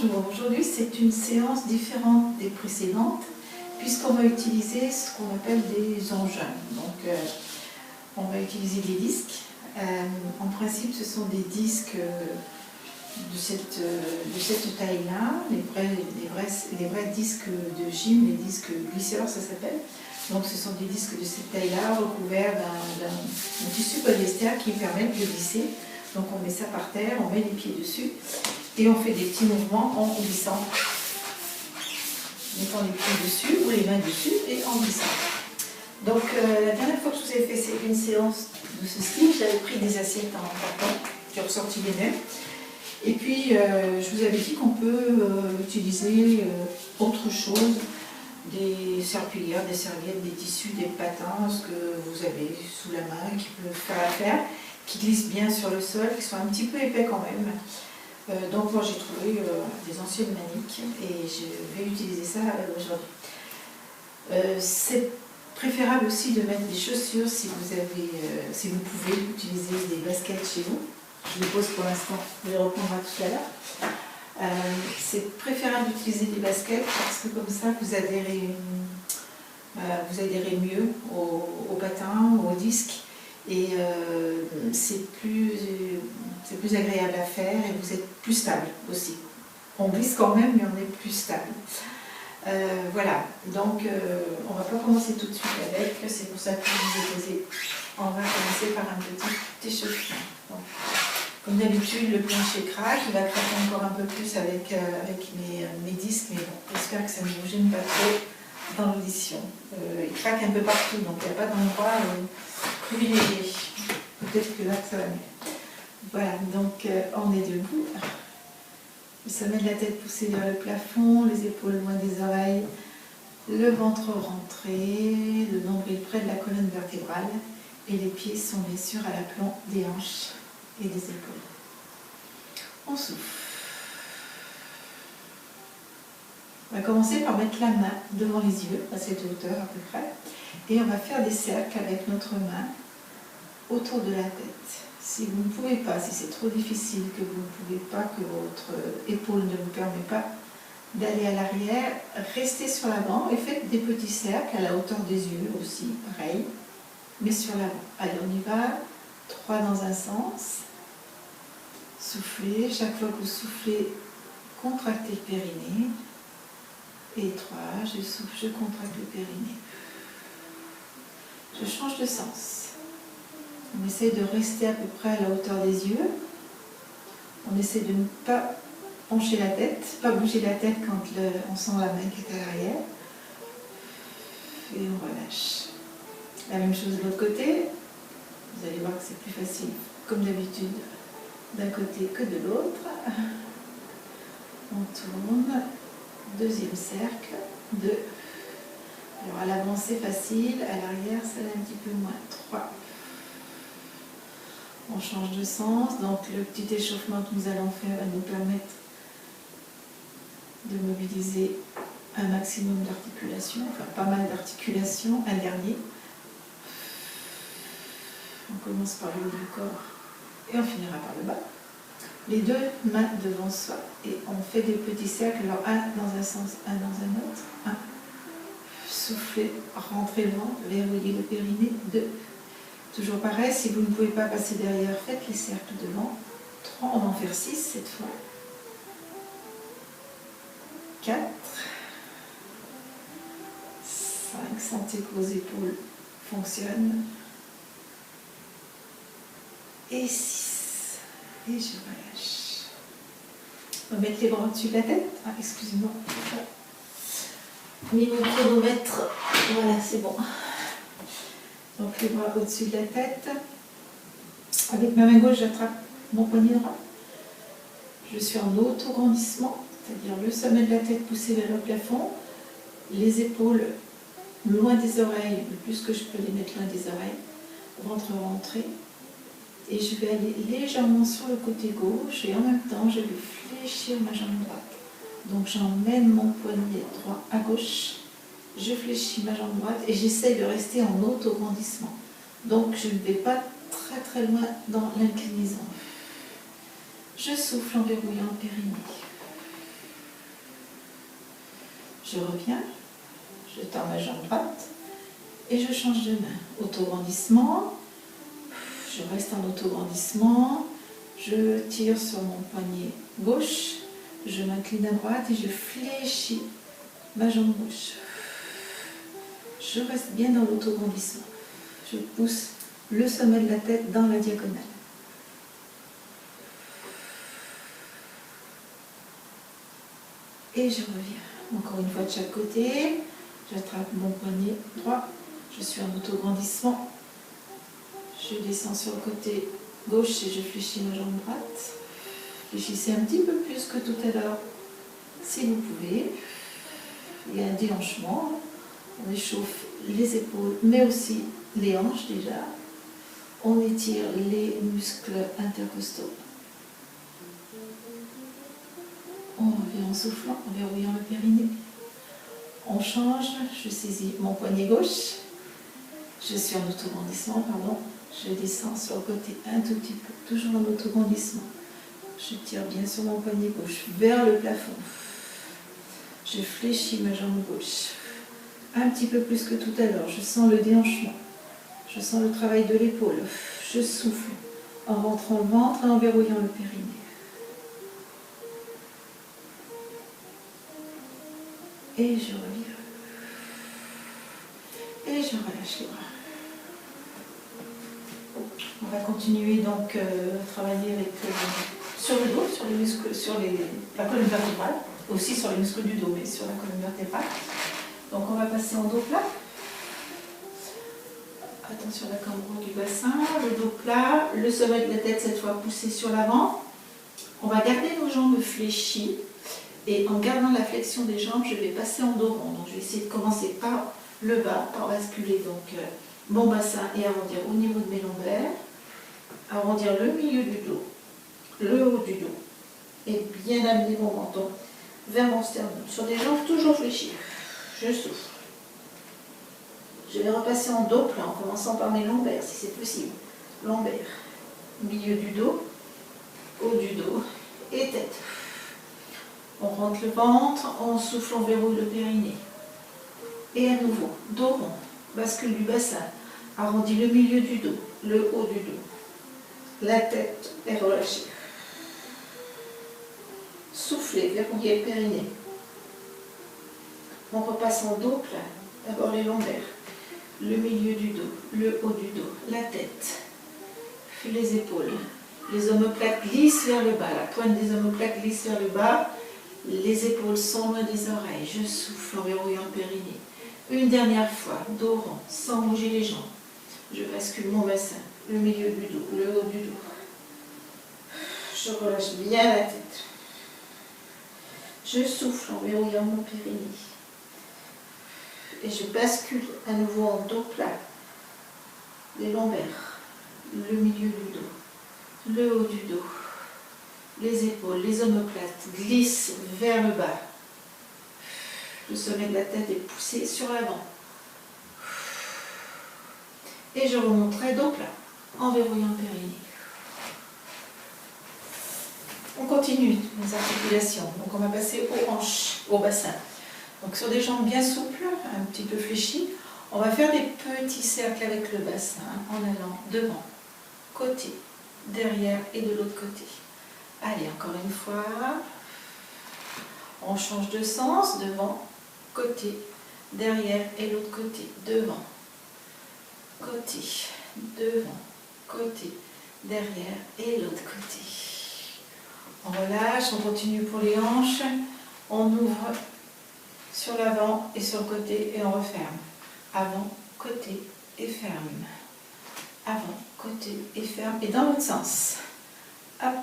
bonjour. Aujourd'hui, c'est une séance différente des précédentes puisqu'on va utiliser ce qu'on appelle des engins. Donc, on va utiliser des disques. En principe, ce sont des disques de cette taille-là, les vrais disques de gym, les disques glisseurs, ça s'appelle. Donc, ce sont des disques de cette taille-là recouverts d'un tissu polyester qui permet de glisser. Donc, on met ça par terre, on met les pieds dessus et on fait des petits mouvements en glissant. En mettant les pieds dessus ou les mains dessus et en glissant. Donc, la dernière fois que je vous ai fait une séance de ce style, j'avais pris des assiettes en carton, j'ai ressorti les mêmes. Et puis, je vous avais dit qu'on peut utiliser autre chose, des serpillières, des serviettes, des tissus, des patins, ce que vous avez sous la main, qui peut faire l'affaire, qui glissent bien sur le sol, qui sont un petit peu épais quand même. Donc moi j'ai trouvé des anciennes maniques et je vais utiliser ça aujourd'hui. C'est préférable aussi de mettre des chaussures si vous pouvez utiliser des baskets chez vous. Je les pose pour l'instant, je les reprendrai tout à l'heure. C'est préférable d'utiliser des baskets parce que comme ça vous adhérez mieux au patin, au disque. Et c'est plus agréable à faire et vous êtes plus stable aussi. On glisse quand même, mais on est plus stable. Voilà, donc on ne va pas commencer tout de suite avec, c'est pour ça que je vous ai posé. On va commencer par un petit échauffement. Donc, comme d'habitude, le plancher craque, il va craquer encore un peu plus avec mes disques, mais bon, j'espère que ça ne vous gêne pas trop dans l'audition. Il craque un peu partout, donc il n'y a pas d'endroit privilégié. Peut-être que là, ça va mieux. Voilà, donc on est debout. Le sommet de la tête poussé vers le plafond, les épaules loin des oreilles, le ventre rentré, le nombril près de la colonne vertébrale, et les pieds sont bien sûr à l'aplomb des hanches et des épaules. On souffle. On va commencer par mettre la main devant les yeux, à cette hauteur à peu près, et on va faire des cercles avec notre main autour de la tête. Si vous ne pouvez pas, si c'est trop difficile, que vous ne pouvez pas, que votre épaule ne vous permet pas d'aller à l'arrière, restez sur l'avant et faites des petits cercles à la hauteur des yeux aussi, pareil, mais sur l'avant. Allez, on y va. 3 dans un sens. Soufflez. Chaque fois que vous soufflez, contractez le périnée. Et 3, je souffle, je contracte le périnée. Je change de sens. On essaie de rester à peu près à la hauteur des yeux. On essaie de ne pas pencher la tête, pas bouger la tête quand on sent la main qui est à l'arrière. Et on relâche. La même chose de l'autre côté. Vous allez voir que c'est plus facile, comme d'habitude, d'un côté que de l'autre. On tourne. Deuxième cercle. 2. Alors à l'avant c'est facile, à l'arrière c'est un petit peu moins. 3. On change de sens, donc le petit échauffement que nous allons faire va nous permettre de mobiliser un maximum d'articulations, enfin pas mal d'articulations. Un dernier. On commence par le haut du corps et on finira par le bas. Les deux mains devant soi et on fait des petits cercles, alors un dans un sens, un dans un autre. 1. Soufflez, rentrez le ventre, verrouillez le périnée. 2. Toujours pareil, si vous ne pouvez pas passer derrière, faites les cercles devant. 3, on va en faire 6 cette fois. 4. 5, sentez que vos épaules fonctionnent. Et 6. Et je relâche. On va mettre les bras au-dessus de la tête. Ah, excusez-moi. Mis mon chronomètre. Voilà, c'est bon. Donc les bras au-dessus de la tête. Avec ma main gauche, j'attrape mon poignet droit. Je suis en auto-grandissement, c'est-à-dire le sommet de la tête poussé vers le plafond, les épaules loin des oreilles, le plus que je peux les mettre loin des oreilles, ventre rentré. Et je vais aller légèrement sur le côté gauche et en même temps, je vais fléchir ma jambe droite. Donc j'emmène mon poignet droit à gauche. Je fléchis ma jambe droite et j'essaye de rester en auto-grandissement. Donc je ne vais pas très très loin dans l'inclinaison. Je souffle en verrouillant le périnée. Je reviens, je tends ma jambe droite et je change de main. Auto-grandissement, je reste en auto-grandissement, je tire sur mon poignet gauche, je m'incline à droite et je fléchis ma jambe gauche. Je reste bien dans l'autograndissement. Je pousse le sommet de la tête dans la diagonale. Et je reviens. Encore une fois de chaque côté. J'attrape mon poignet droit. Je suis en autograndissement. Je descends sur le côté gauche et je fléchis ma jambe droite. Fléchissez un petit peu plus que tout à l'heure, si vous pouvez. Il y a un déhanchement. On échauffe les épaules, mais aussi les hanches déjà. On étire les muscles intercostaux. On revient en soufflant, en verrouillant le périnée. On change, je saisis mon poignet gauche. Je suis en autograndissement, pardon. Je descends sur le côté un tout petit peu, toujours en autograndissement. Je tire bien sur mon poignet gauche vers le plafond. Je fléchis ma jambe gauche. Un petit peu plus que tout à l'heure. Je sens le déhanchement. Je sens le travail de l'épaule. Je souffle en rentrant le ventre et en verrouillant le périnée. Et je reviens. Et je relâche les bras. On va continuer donc à travailler avec, sur le dos, sur les muscles, sur la colonne vertébrale, aussi sur les muscles du dos, mais sur la colonne vertébrale. Donc on va passer en dos plat. Attention à la cambrure du bassin, le dos plat, le sommet de la tête cette fois poussé sur l'avant. On va garder nos jambes fléchies et en gardant la flexion des jambes, je vais passer en dos rond. Donc je vais essayer de commencer par le bas, par basculer donc mon bassin et arrondir au niveau de mes lombaires, arrondir le milieu du dos, le haut du dos et bien amener mon menton vers mon sternum. Sur des jambes toujours fléchies. Je souffle. Je vais repasser en dos plat en commençant par mes lombaires si c'est possible. Lombaires, milieu du dos, haut du dos et tête. On rentre le ventre, on souffle, on verrouille le périnée. Et à nouveau, dos rond, bascule du bassin, arrondis le milieu du dos, le haut du dos. La tête est relâchée. Soufflez, verrouillez le périnée. On repasse en dos plat. D'abord les lombaires, le milieu du dos, le haut du dos, la tête, puis les épaules. Les omoplates glissent vers le bas, la pointe des omoplates glisse vers le bas. Les épaules sont loin des oreilles. Je souffle en verrouillant le périnée. Une dernière fois, dos rond, sans bouger les jambes. Je bascule mon bassin, le milieu du dos, le haut du dos. Je relâche bien la tête. Je souffle en verrouillant mon périnée. Et je bascule à nouveau en dos plat. Les lombaires, le milieu du dos, le haut du dos. Les épaules, les omoplates glissent vers le bas. Le sommet de la tête est poussé sur l'avant. Et je remonterai dos plat en verrouillant le périnée. On continue les articulations. Donc on va passer aux hanches, au bassin. Donc sur des jambes bien souples, un petit peu fléchies, on va faire des petits cercles avec le bassin en allant devant, côté, derrière et de l'autre côté. Allez, encore une fois. On change de sens, devant, côté, derrière et l'autre côté, devant, côté, devant, côté, derrière et l'autre côté. On relâche, on continue pour les hanches, on ouvre sur l'avant et sur le côté et on referme. Avant, côté et ferme. Avant, côté et ferme. Et dans l'autre sens. Hop.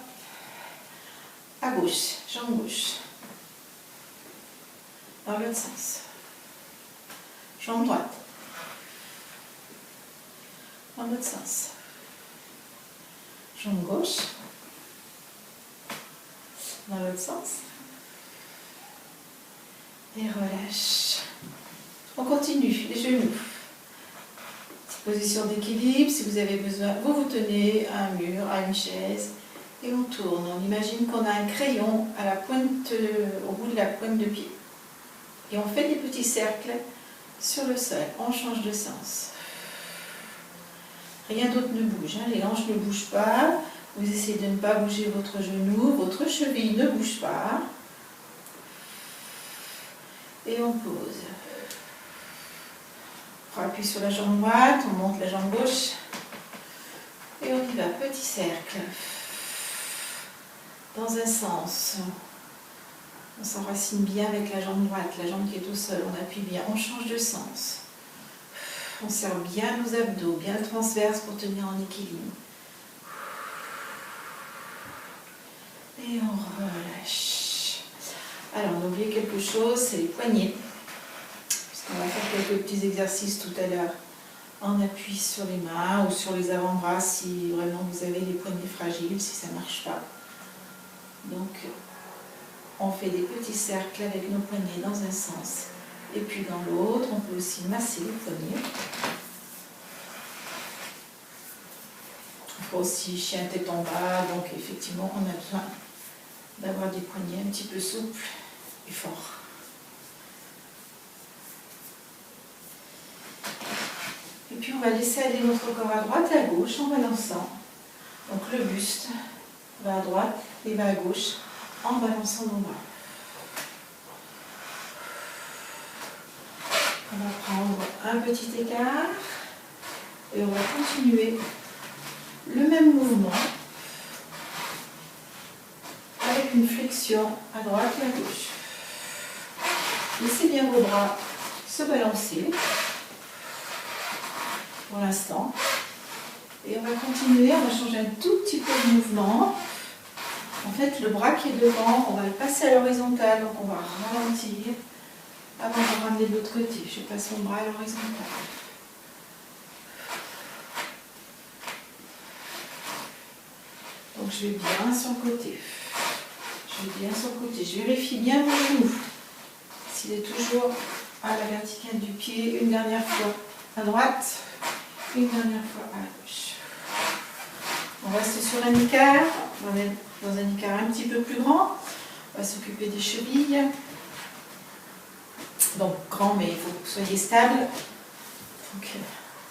À gauche, jambe gauche. Dans l'autre sens. Jambe droite. Dans l'autre sens. Jambe gauche. Dans l'autre sens. Et relâche. On continue, les genoux. Petite position d'équilibre, si vous avez besoin, vous vous tenez à un mur, à une chaise, et on tourne. On imagine qu'on a un crayon à la pointe, au bout de la pointe de pied. Et on fait des petits cercles sur le sol. On change de sens. Rien d'autre ne bouge, hein. Les hanches ne bougent pas. Vous essayez de ne pas bouger votre genou, votre cheville ne bouge pas. Et on pose. On appuie sur la jambe droite, on monte la jambe gauche. Et on y va, petit cercle. Dans un sens. On s'enracine bien avec la jambe droite, la jambe qui est au sol, on appuie bien, on change de sens. On serre bien nos abdos, bien le transverse pour tenir en équilibre. Et on relâche. Alors, on a oublié quelque chose, c'est les poignets. Puisqu'on va faire quelques petits exercices tout à l'heure en appui sur les mains ou sur les avant-bras si vraiment vous avez les poignets fragiles, si ça ne marche pas. Donc, on fait des petits cercles avec nos poignets dans un sens et puis dans l'autre. On peut aussi masser les poignets. On peut aussi chien tête en bas, donc effectivement on a besoin d'avoir des poignets un petit peu souples et forts. Et puis on va laisser aller notre corps à droite et à gauche en balançant. Donc le buste va à droite et va à gauche en balançant nos bras. On va prendre un petit écart et on va continuer le même mouvement avec une flexion à droite et à gauche. Laissez bien vos bras se balancer pour l'instant. Et on va continuer, on va changer un tout petit peu de mouvement. En fait, le bras qui est devant, on va le passer à l'horizontale, donc on va ralentir avant de ramener de l'autre côté. Je passe mon bras à l'horizontale. Donc je vais bien sur le côté. Je vais bien sur le côté. Je vérifie bien mon genou. S'il est toujours à la verticale du pied, une dernière fois à droite, une dernière fois à gauche. On reste sur un écart. On va être dans un écart un petit peu plus grand. On va s'occuper des chevilles. Donc grand, mais il faut que vous soyez stable. Donc il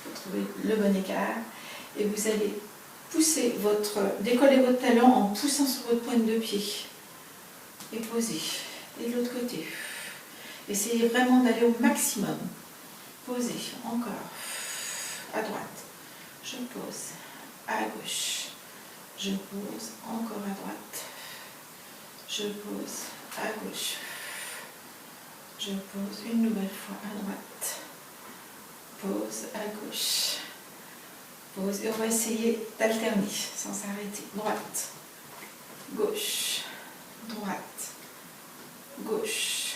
faut trouver le bon écart. Et vous allez décoller votre talon en poussant sur votre pointe de pied. Et poser. Et de l'autre côté. Essayez vraiment d'aller au maximum. Posez encore. À droite. Je pose. À gauche. Je pose encore à droite. Je pose à gauche. Je pose une nouvelle fois à droite. Pose à gauche. Pose. Et on va essayer d'alterner sans s'arrêter. Droite. Gauche. Droite. Gauche.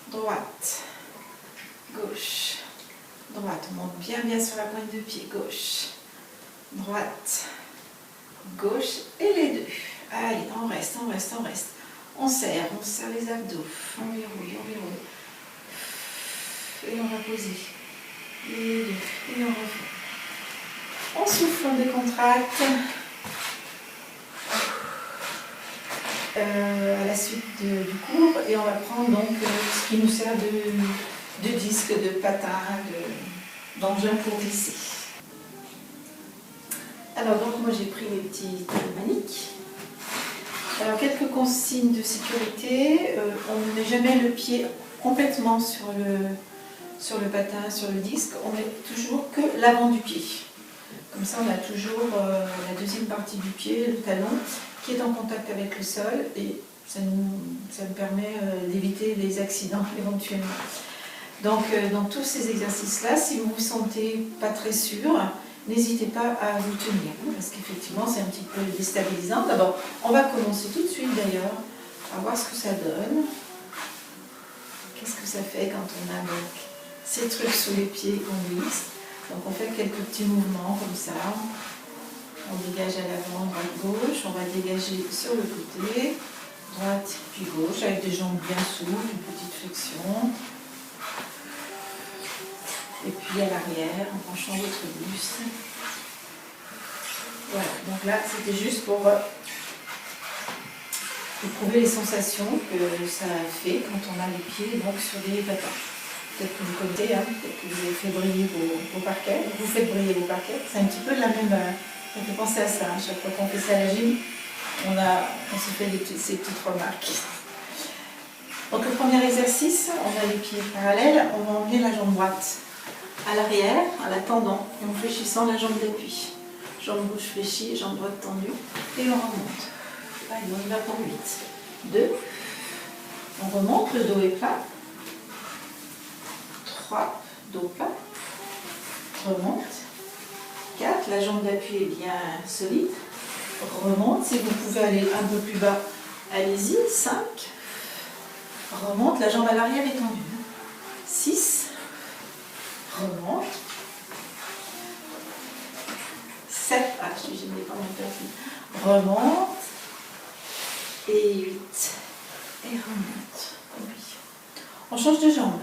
Droite. Gauche. Droite. On monte bien sur la pointe de pied. Gauche. Droite. Gauche. Et les deux. Allez, on reste. On serre les abdos. On verrouille. Et on va poser. Les deux. Et on refait. On souffle, on décontracte. À la suite du cours. Et on va prendre donc ce qui nous sert de disque, de patin, d'engin pour glisser. Alors donc moi j'ai pris mes petits maniques. Alors quelques consignes de sécurité. On ne met jamais le pied complètement sur le patin, sur le disque. On met toujours que l'avant du pied. Comme ça on a toujours la deuxième partie du pied, le talon, qui est en contact avec le sol et ça nous permet d'éviter les accidents éventuellement. Donc dans tous ces exercices-là, si vous vous sentez pas très sûr, n'hésitez pas à vous tenir, parce qu'effectivement c'est un petit peu déstabilisant. D'abord, on va commencer tout de suite d'ailleurs à voir ce que ça donne. Qu'est-ce que ça fait quand on a donc ces trucs sous les pieds qu'on glisse. Donc on fait quelques petits mouvements comme ça. On dégage à l'avant, droite, gauche. On va dégager sur le côté, droite puis gauche, avec des jambes bien souples, une petite flexion. Et puis à l'arrière, en penchant votre buste. Voilà, donc là c'était juste pour Éprouvez les sensations que ça fait quand on a les pieds donc, sur des patins. Peut-être que vous connaissez, peut-être que vous avez fait briller vos parquets, vous faites briller vos parquets. C'est un petit peu de la même. Ça fait penser à ça. Chaque fois qu'on fait ça à la gym, on se fait ces petites remarques. Donc le premier exercice, on a les pieds parallèles, on va emmener la jambe droite à l'arrière, en la tendant et en fléchissant la jambe d'appui. Jambe gauche fléchie, jambe droite tendue et on remonte. Allez, on y va pour 8. 2. On remonte, le dos est plat. 3. Dos plat. Remonte. 4. La jambe d'appui est bien solide. Remonte. Si vous pouvez aller un peu plus bas, allez-y. 5. Remonte. La jambe à l'arrière est tendue. 6. Remonte. 7. Ah, je n'ai pas mon perdu. Remonte. Et 8. Et remonte. On change de jambe.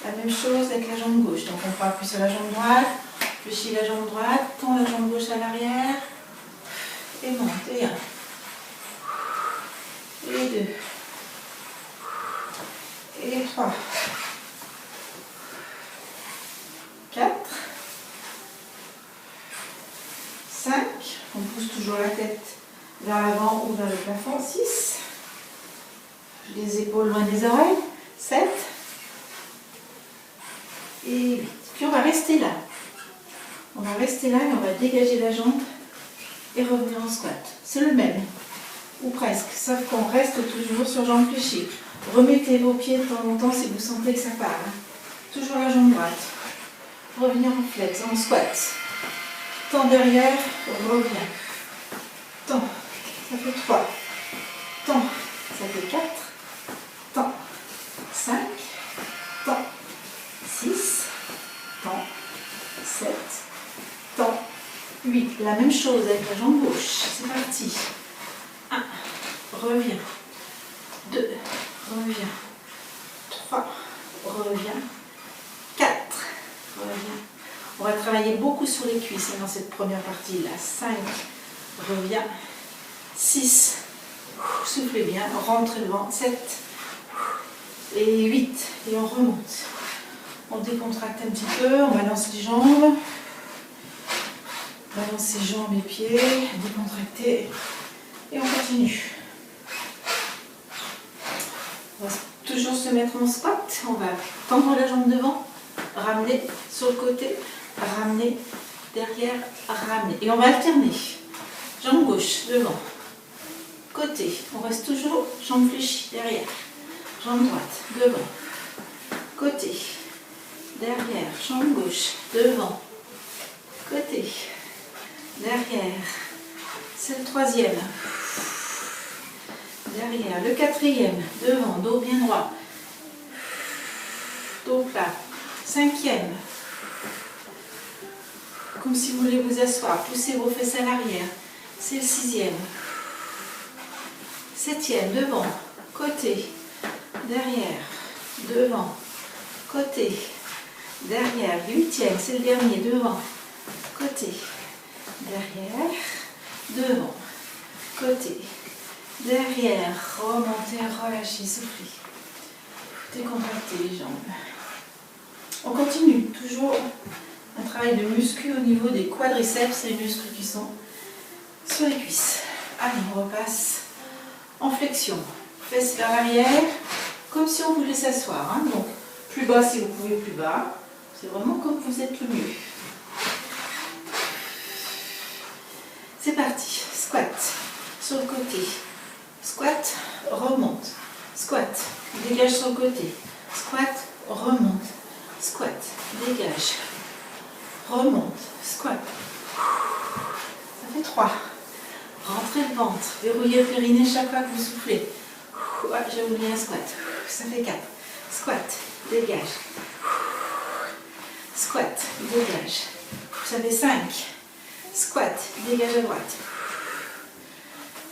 La même chose avec la jambe gauche. Donc on prend appui sur la jambe droite, fléchit la jambe droite, tend la jambe gauche à l'arrière, et monte. Et 1. Et 2. Et 3. 4. 5. On pousse toujours la tête vers l'avant ou vers le plafond. 6. Les épaules loin des oreilles. 7. Et 8. Puis on va rester là. On va rester là et on va dégager la jambe et revenir en squat. C'est le même, ou presque, sauf qu'on reste toujours sur jambe fléchie. Remettez vos pieds de temps en temps si vous sentez que ça part. Toujours la jambe droite. Revenir en flex, en squat. Tends derrière, reviens. Tends, ça fait 3. Tends, ça fait 4. Tends, 5. Tends, 6. Tends, 7. Tends, 8. La même chose avec la jambe gauche. C'est parti. 1. Reviens. 2. Reviens. 3. Reviens. 4. Reviens. On va travailler beaucoup sur les cuisses dans cette première partie-là. 5. Reviens. 6. Soufflez bien. Rentrez le ventre. 7. Et 8. Et on remonte. On décontracte un petit peu. On balance les jambes. Balance les jambes et pieds. Décontracter. Et on continue. On va toujours se mettre en squat. On va tendre la jambe devant. Ramener sur le côté. Ramener derrière, ramener. Et on va alterner. Jambe gauche, devant. Côté. On reste toujours jambe fléchie, derrière. Jambe droite, devant. Côté. Derrière. Jambe gauche, devant. Côté. Derrière. C'est le 3e. Derrière. Le 4e. Devant. Dos bien droit. Dos plat. 5e. Comme si vous voulez vous asseoir. Poussez vos fesses à l'arrière. C'est le 6e. 7e. Devant. Côté. Derrière. Devant. Côté. Derrière. 8e. C'est le dernier. Devant. Côté. Derrière. Devant. Côté. Derrière. Remontez. Relâchez. Soufflez. Décontractez les jambes. On continue. Toujours un travail de muscu au niveau des quadriceps, les muscles qui sont sur les cuisses. Allez, on repasse en flexion. Fesses vers l'arrière, comme si on voulait s'asseoir. Donc, plus bas si vous pouvez plus bas. C'est vraiment comme vous êtes le mieux. C'est parti. Squat sur le côté. Squat, remonte. Squat, dégage sur le côté. Squat, remonte. Squat, dégage. Remonte, squat. Ça fait 3. Rentrez le ventre. Verrouillez le périnée chaque fois que vous soufflez. J'ai oublié un squat. Ça fait 4. Squat, dégage. Squat, dégage. Ça fait 5. Squat, dégage à droite.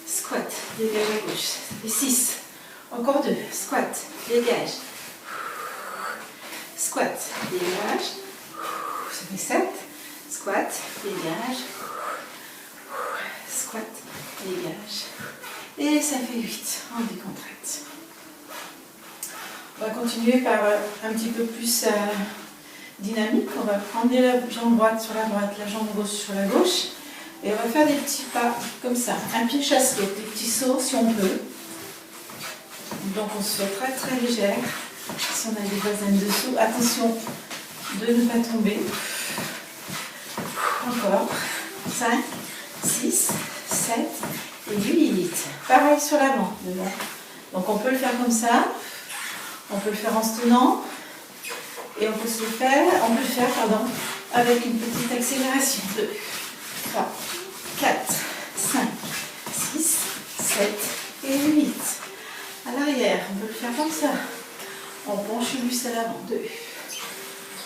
Squat, dégage à gauche. Ça fait 6. Encore 2. Squat, dégage. Squat, dégage. Ça fait 7. Squat, dégage. Squat, dégage. Et ça fait 8. On décontracte. On va continuer par un petit peu plus dynamique. On va prendre la jambe droite sur la droite, la jambe gauche sur la gauche. Et on va faire des petits pas comme ça. Un pied chasse-l'autre, des petits sauts si on peut. Donc on se fait très très légère. Si on a des voisins dessous, attention de ne pas tomber. Encore. 5, 6, 7 et 8. Pareil sur l'avant. Donc on peut le faire comme ça. On peut le faire en se tenant. Et on peut le faire avec une petite accélération. 2, 3, 4, 5, 6, 7 et 8. À l'arrière, on peut le faire comme ça. On penche le buste à l'avant. 2,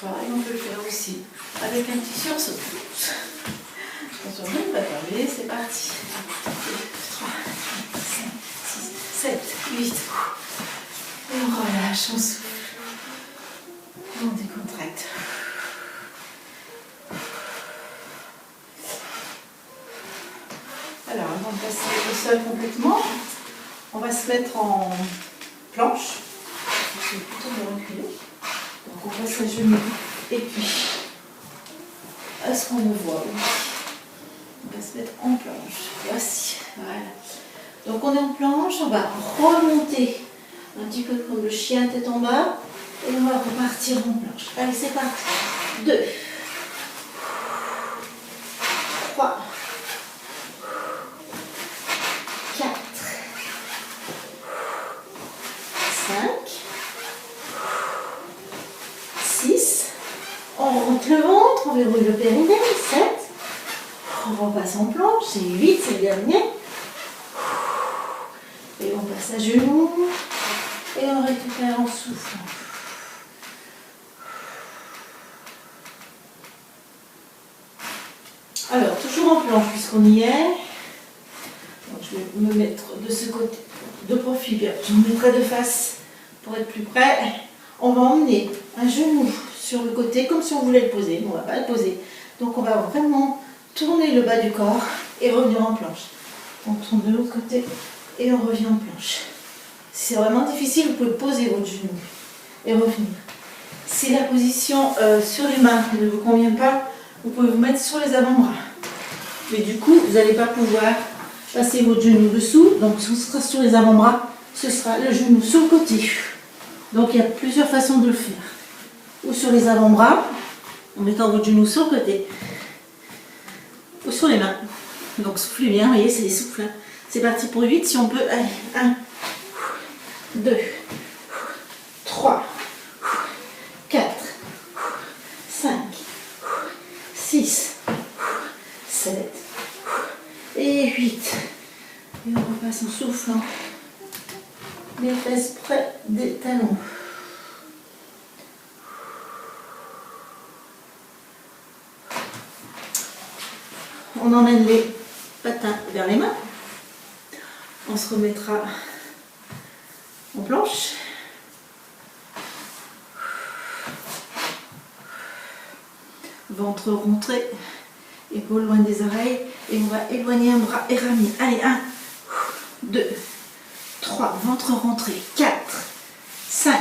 3. Et on peut le faire aussi avec un petit sursaut. Attention, je ne vais pas tomber. C'est parti. 2, 3, 4, 5, 6, 7, 8. Et on relâche, on souffle. On décontracte. Alors, avant de passer au sol complètement, on va se mettre en planche. Je vais plutôt me reculer. Donc, on passe à genoux. Et puis, à ce qu'on me voit. On va se mettre en planche. Voici. Voilà. Donc, on est en planche. On va remonter un petit peu comme le chien tête en bas. Et on va repartir en planche. Allez, c'est parti. 2, 3, 4, 5, 6. On remonte le ventre, on verrouille le périnée. 7. On repasse en planche. C'est 8, c'est le dernier. Et on passe à genoux. Et on récupère en soufflant. Alors, toujours en planche puisqu'on y est. Donc, je vais me mettre de ce côté, de profil. Je me mettrai de face pour être plus près. On va emmener un genou sur le côté comme si on voulait le poser. Mais on ne va pas le poser. Donc, on va vraiment tourner le bas du corps et revenir en planche. On tourne de l'autre côté et on revient en planche. Si c'est vraiment difficile, vous pouvez poser votre genou et revenir. Si la position sur les mains ne vous convient pas, vous pouvez vous mettre sur les avant-bras. Mais du coup, vous n'allez pas pouvoir passer votre genou dessous. Donc, ce sera sur les avant-bras, ce sera le genou sur le côté. Donc, il y a plusieurs façons de le faire. Ou sur les avant-bras, en mettant votre genou sur le côté. Ou sur les mains. Donc, soufflez bien, vous voyez, c'est des souffles. C'est parti pour 8, si on peut. Allez, 1, 2, 3, 4, 5, 6, 7 et 8. Et on repasse en soufflant. Les fesses près des talons. On emmène les patins vers les mains. On se remettra en planche. Ventre rentré, épaules loin des oreilles. Et on va éloigner un bras et ramener. Allez, 1, 2, 3, ventre rentré. 4, 5,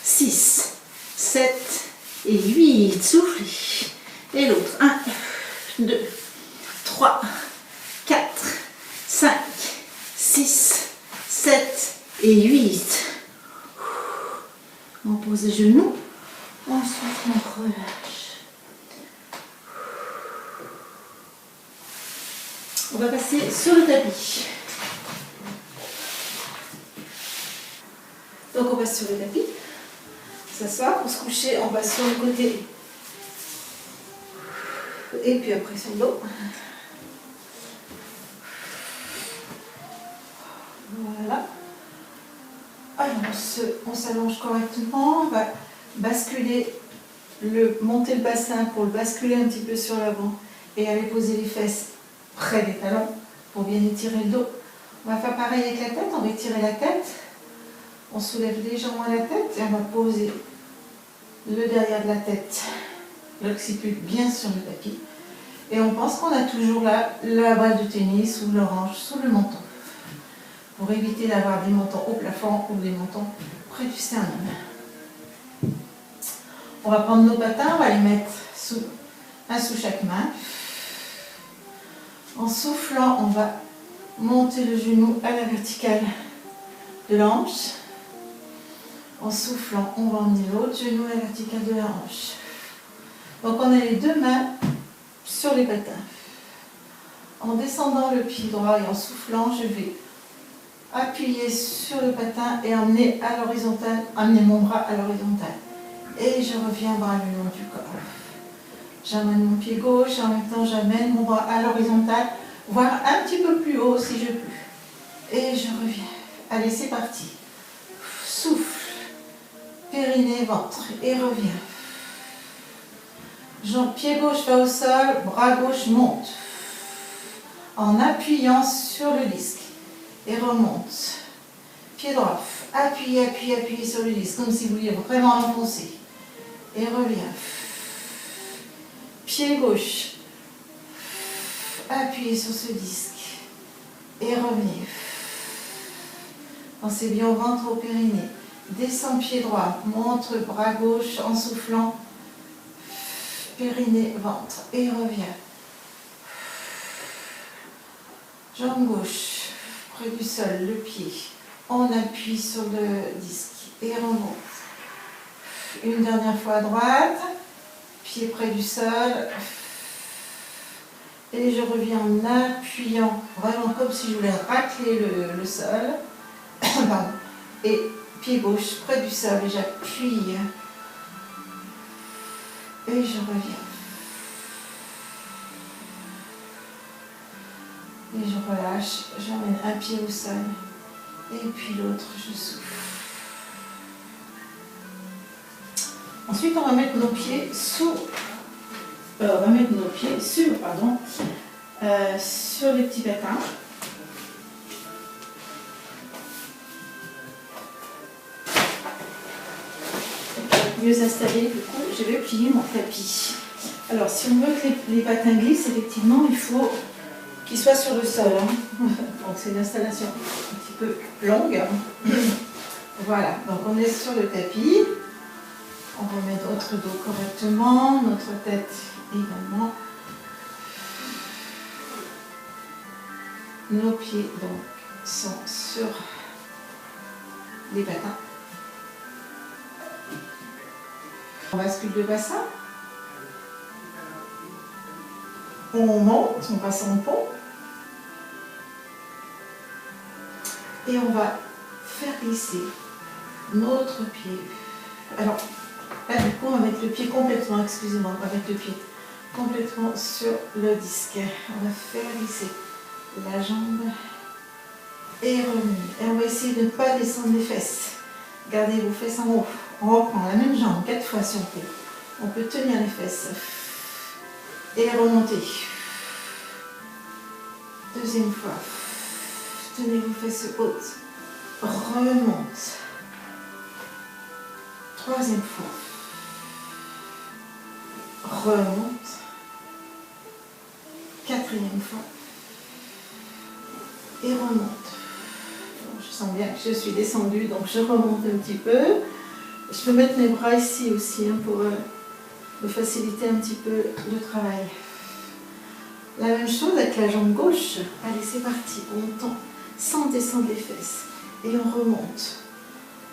6, 7 et 8. Soufflez. Et l'autre. 1, 2, 3, 4, 5, 6, 7 et 8. On pose les genoux. Ensuite, on relâche. On va passer sur le tapis. Donc, on passe sur le tapis. S'asseoir pour se coucher. On passe sur le côté. Et puis après sur le dos. Voilà. Alors, on s'allonge correctement. On va basculer, monter le bassin pour le basculer un petit peu sur l'avant et aller poser les fesses près des talons pour bien étirer le dos. On va faire pareil avec la tête. On va étirer la tête. On soulève légèrement la tête et on va poser le derrière de la tête, l'occiput bien sur le tapis. Et on pense qu'on a toujours la balle de tennis ou l'orange sous le menton. pour éviter d'avoir des montants au plafond ou des montants près du sternum. On va prendre nos patins, on va les mettre un sous chaque main. En soufflant, on va monter le genou à la verticale de la hanche. En soufflant, on va emmener l'autre genou à la verticale de la hanche. Donc on a les deux mains sur les patins. En descendant le pied droit et en soufflant, je vais appuyer sur le patin et emmener à l'horizontale, amener mon bras à l'horizontale. Et je reviens bras le long du corps. J'amène mon pied gauche et en même temps j'amène mon bras à l'horizontale, voire un petit peu plus haut si je peux. Et je reviens. Allez, c'est parti. Souffle, périnée, ventre et reviens. Jambe, pied gauche va au sol, bras gauche monte. En appuyant sur le disque. Et remonte. Pied droit, appuyez, appuyez, appuyez sur le disque, comme si vous vouliez vraiment l'enfoncer. Et reviens. Pied gauche. Appuyez sur ce disque. Et revenez. Pensez bien au ventre, au périnée. Descends pied droit. Montre bras gauche en soufflant. Périnée, ventre. Et reviens. Jambe gauche. Près du sol, le pied. On appuie sur le disque. Et remonte. Une dernière fois à droite. Pied près du sol. Et je reviens en appuyant, vraiment comme si je voulais racler le sol. Pardon. Et pied gauche près du sol et j'appuie. Et je reviens. Et je relâche, j'emmène un pied au sol. Et puis l'autre, je souffle. Ensuite, on va mettre nos pieds sur les petits patins. Pour mieux installer, du coup, je vais plier mon tapis. Alors, si on veut que les patins glissent, effectivement, il faut qu'ils soient sur le sol. Donc, c'est une installation un petit peu longue. Voilà, donc on est sur le tapis. On remet notre dos correctement, notre tête également. Nos pieds donc sont sur les patins. On bascule le bassin. On monte, on passe en pont. Et on va faire glisser notre pied. Alors, là, du coup, on va mettre le pied complètement, excusez-moi, on va mettre le pied complètement sur le disque. On va faire glisser la jambe et revenir. Et on va essayer de ne pas descendre les fesses. Gardez vos fesses en haut. On reprend la même jambe 4 fois si on peut. On peut tenir les fesses. Et remonter. Deuxième fois. Tenez vos fesses hautes. Remonte. Troisième fois. Remonte. Quatrième fois. Et remonte. Bon, je sens bien que je suis descendue, donc je remonte un petit peu. Je peux mettre mes bras ici aussi pour me faciliter un petit peu le travail. La même chose avec la jambe gauche. Allez, c'est parti. On tend sans descendre les fesses. Et on remonte.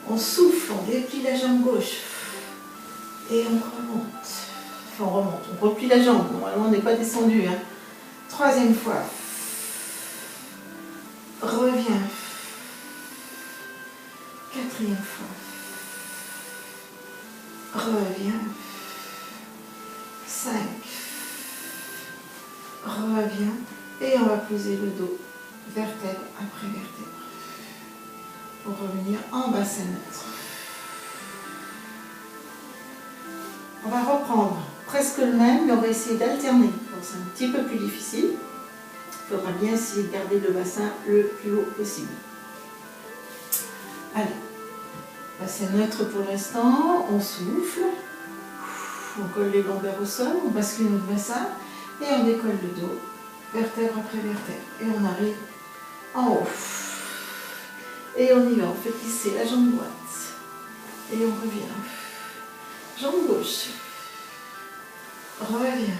On souffle, on déplie la jambe gauche. Et on remonte. Enfin, on remonte. On replie la jambe. Normalement, on n'est pas descendu. Hein. Troisième fois. Reviens. Quatrième fois. Reviens. 5. Reviens. Et on va poser le dos vertèbre après vertèbre. Pour revenir en bassin neutre. On va reprendre presque le même, mais on va essayer d'alterner. Donc c'est un petit peu plus difficile. Il faudra bien essayer de garder le bassin le plus haut possible. Allez, bassin neutre pour l'instant, on souffle, on colle les lombaires au sol, on bascule notre bassin et on décolle le dos, vertèbre après vertèbre. Et on arrive en haut. Et on y va, on fait glisser la jambe droite. Et on revient. Jambe gauche. Revient.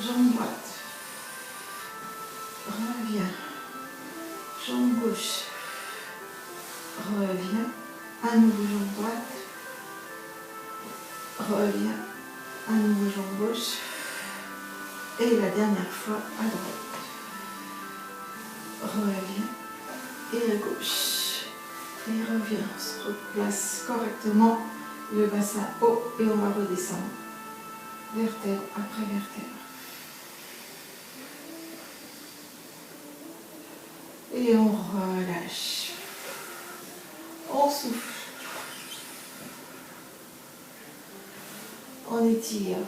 Jambe droite. Revient. Jambe gauche. Revient. À nouveau jambe droite. Revient. À nouveau jambe gauche. Et la dernière fois à droite. Revient. Et à gauche. Et revient. On se replace correctement le bassin haut et on va redescendre. Vertèbre après vertèbre. Et on relâche. On souffle. On étire.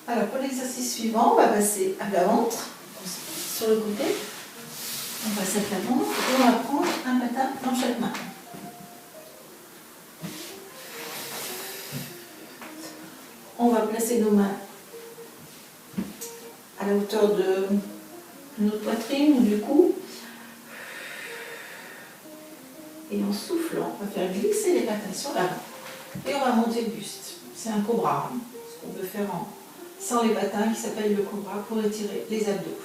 Alors pour l'exercice suivant, on va passer à plat ventre, sur le côté. On passe à plat ventre et on va prendre un patin dans chaque main. On va placer nos mains à la hauteur de notre poitrine ou du cou. Et en soufflant, on va faire glisser les patins sur l'avant. Et on va monter le buste. C'est un cobra, ce qu'on peut faire sans les patins, qui s'appelle le cobra, pour étirer les abdos.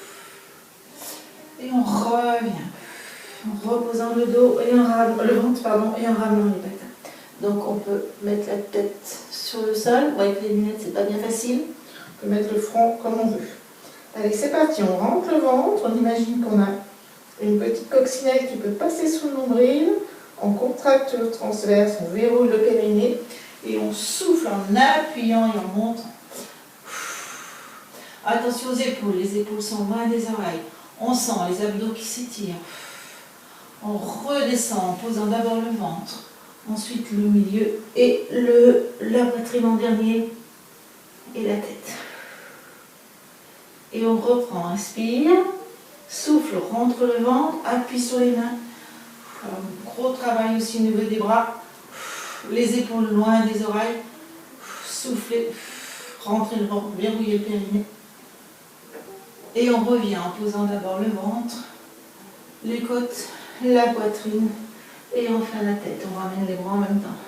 Et on revient, en reposant le dos et le ventre, et en ramenant les patins. Donc on peut mettre la tête sur le sol. Avec les lunettes, c'est pas bien facile. On peut mettre le front comme on veut. Allez, c'est parti. On rentre le ventre. On imagine qu'on a une petite coccinelle qui peut passer sous le nombril. On contracte le transverse, on verrouille le périnée et on souffle en appuyant et en montant. Attention aux épaules. Les épaules sont loin des oreilles. On sent les abdos qui s'étirent. On redescend en posant d'abord le ventre, ensuite le milieu et la poitrine en dernier et la tête. Et on reprend, inspire, souffle, rentre le ventre, appuie sur les mains. Alors, gros travail aussi au niveau des bras, les épaules loin des oreilles, soufflez, rentrez le ventre, verrouillez le périnée. Et on revient en posant d'abord le ventre, les côtes, la poitrine et enfin la tête. On ramène les bras en même temps.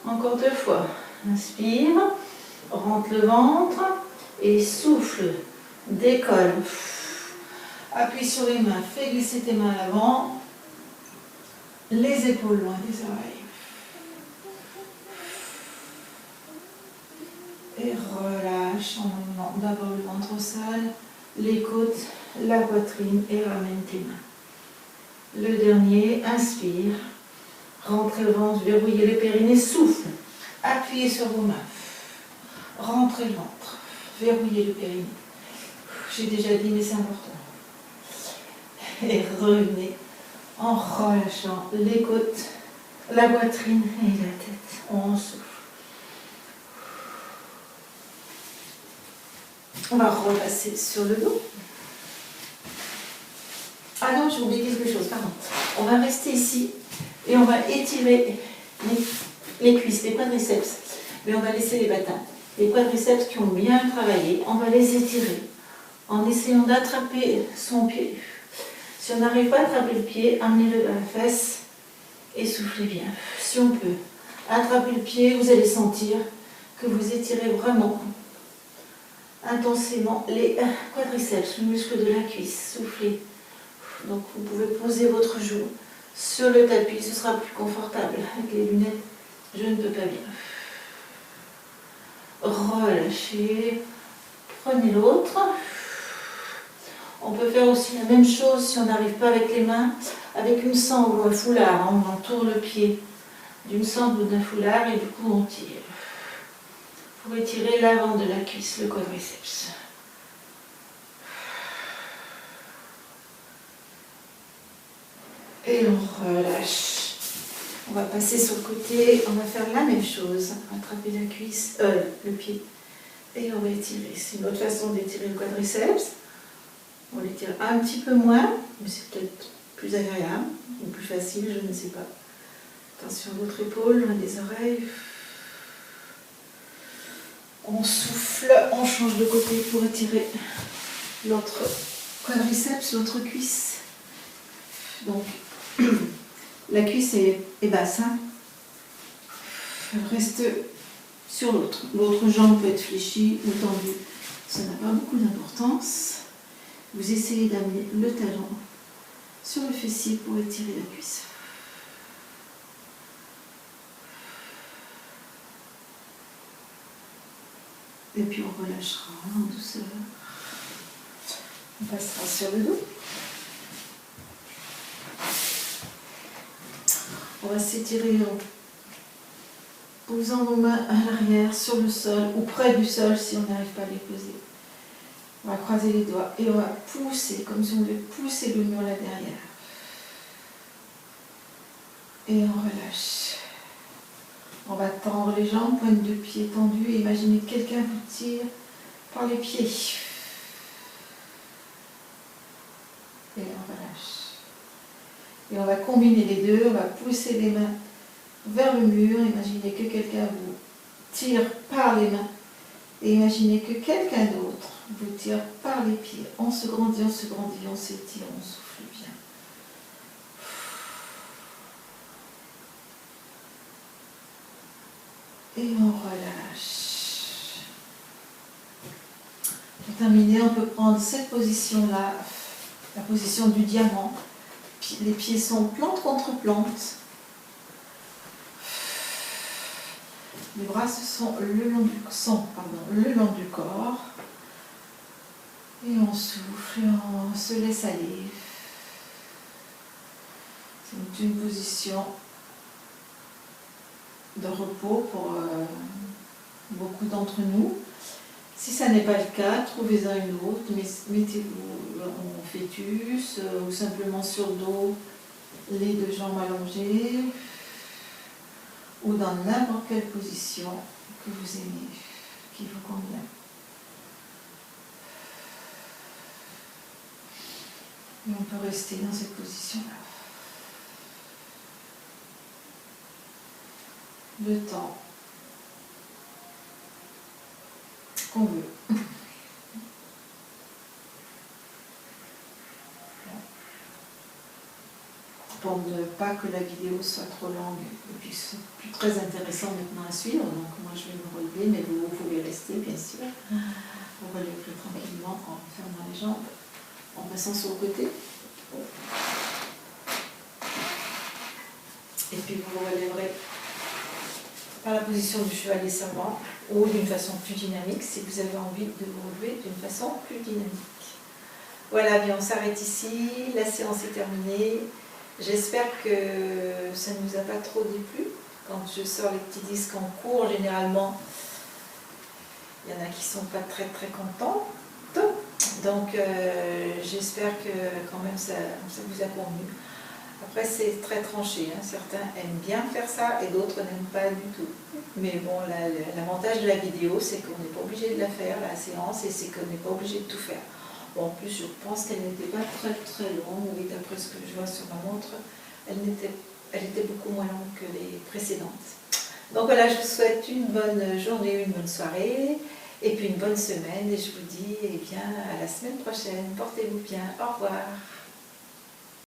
Encore 2 fois. Inspire, rentre le ventre et souffle, décolle. Appuie sur les mains, fais glisser tes mains à l'avant, les épaules loin des oreilles. Et relâche en emmenant d'abord le ventre au sol, les côtes, la poitrine et ramène tes mains. Le dernier, inspire, rentrez le ventre, verrouillez le périnée, souffle, appuyez sur vos mains, rentrez le ventre, verrouillez le périnée. J'ai déjà dit, mais c'est important. Et revenez en relâchant les côtes, la poitrine et la tête. On souffle. On va repasser sur le dos. Ah non, j'ai oublié quelque chose, pardon. On va rester ici et on va étirer les cuisses, les quadriceps. Mais on va laisser les patins. Les quadriceps qui ont bien travaillé, on va les étirer en essayant d'attraper son pied. Si on n'arrive pas à attraper le pied, amenez-le à la fesse et soufflez bien. Si on peut attraper le pied, vous allez sentir que vous étirez vraiment intensément les quadriceps, le muscle de la cuisse. Soufflez. Donc vous pouvez poser votre joue sur le tapis, ce sera plus confortable. Avec les lunettes, je ne peux pas bien. Relâchez. Prenez l'autre. On peut faire aussi la même chose si on n'arrive pas avec les mains, avec une sangle ou un foulard. On entoure le pied d'une sangle ou d'un foulard et du coup on tire. Pour étirer l'avant de la cuisse, le quadriceps. Et on relâche. On va passer sur le côté, on va faire la même chose. Attraper la cuisse, le pied. Et on va étirer. C'est une autre façon d'étirer le quadriceps. On l'étire un petit peu moins, mais c'est peut-être plus agréable ou plus facile, je ne sais pas. Attention à votre épaule, loin des oreilles. On souffle, on change de côté pour étirer l'autre quadriceps, l'autre cuisse. Donc, la cuisse est basse, hein. Elle reste sur l'autre. L'autre jambe peut être fléchie ou tendue. Ça n'a pas beaucoup d'importance. Vous essayez d'amener le talon sur le fessier pour étirer la cuisse. Et puis on relâchera en douceur. On passera sur le dos. On va s'étirer en posant nos mains à l'arrière sur le sol ou près du sol si on n'arrive pas à les poser. On va croiser les doigts et on va pousser comme si on voulait pousser le mur là derrière. Et on relâche. On va tendre les jambes, pointe de pied tendue et imaginez que quelqu'un vous tire par les pieds. Et on relâche. Et on va combiner les deux, on va pousser les mains vers le mur. Imaginez que quelqu'un vous tire par les mains. Et imaginez que quelqu'un d'autre vous tire par les pieds. On se grandit, on s'étire, on souffle bien. Et on relâche. Pour terminer, on peut prendre cette position-là, la position du diamant. Les pieds sont plante contre plante. Les bras sont le long du corps. Et on souffle et on se laisse aller. C'est une position de repos pour beaucoup d'entre nous. Si ça n'est pas le cas, trouvez-en une autre, mettez-vous en fœtus ou simplement sur le dos, les deux jambes allongées, ou dans n'importe quelle position que vous aimez, qui vous convient. Et on peut rester dans cette position-là. Le temps qu'on veut. Pour ne pas que la vidéo soit trop longue et puis que ce soit plus très intéressant maintenant à suivre, donc moi je vais me relever, mais vous pouvez rester bien sûr. Vous relèverez tranquillement en fermant les jambes, en passant sur le côté. Et puis vous vous relèverez par la position du chevalier servant ou d'une façon plus dynamique si vous avez envie de vous relever d'une façon plus dynamique. Voilà, bien on s'arrête ici, la séance est terminée. J'espère que ça ne nous a pas trop déplu. Quand je sors les petits disques en cours, généralement, il y en a qui ne sont pas très contents. Donc j'espère que quand même ça vous a convenu. Après c'est très tranché, hein. Certains aiment bien faire ça et d'autres n'aiment pas du tout. Mais bon, l'avantage de la vidéo, c'est qu'on n'est pas obligé de la faire, la séance, et c'est qu'on n'est pas obligé de tout faire. Bon, en plus, je pense qu'elle n'était pas très longue, oui, d'après ce que je vois sur ma montre, elle était beaucoup moins longue que les précédentes. Donc voilà, je vous souhaite une bonne journée, une bonne soirée, et puis une bonne semaine, et je vous dis, eh bien, à la semaine prochaine. Portez-vous bien, au revoir.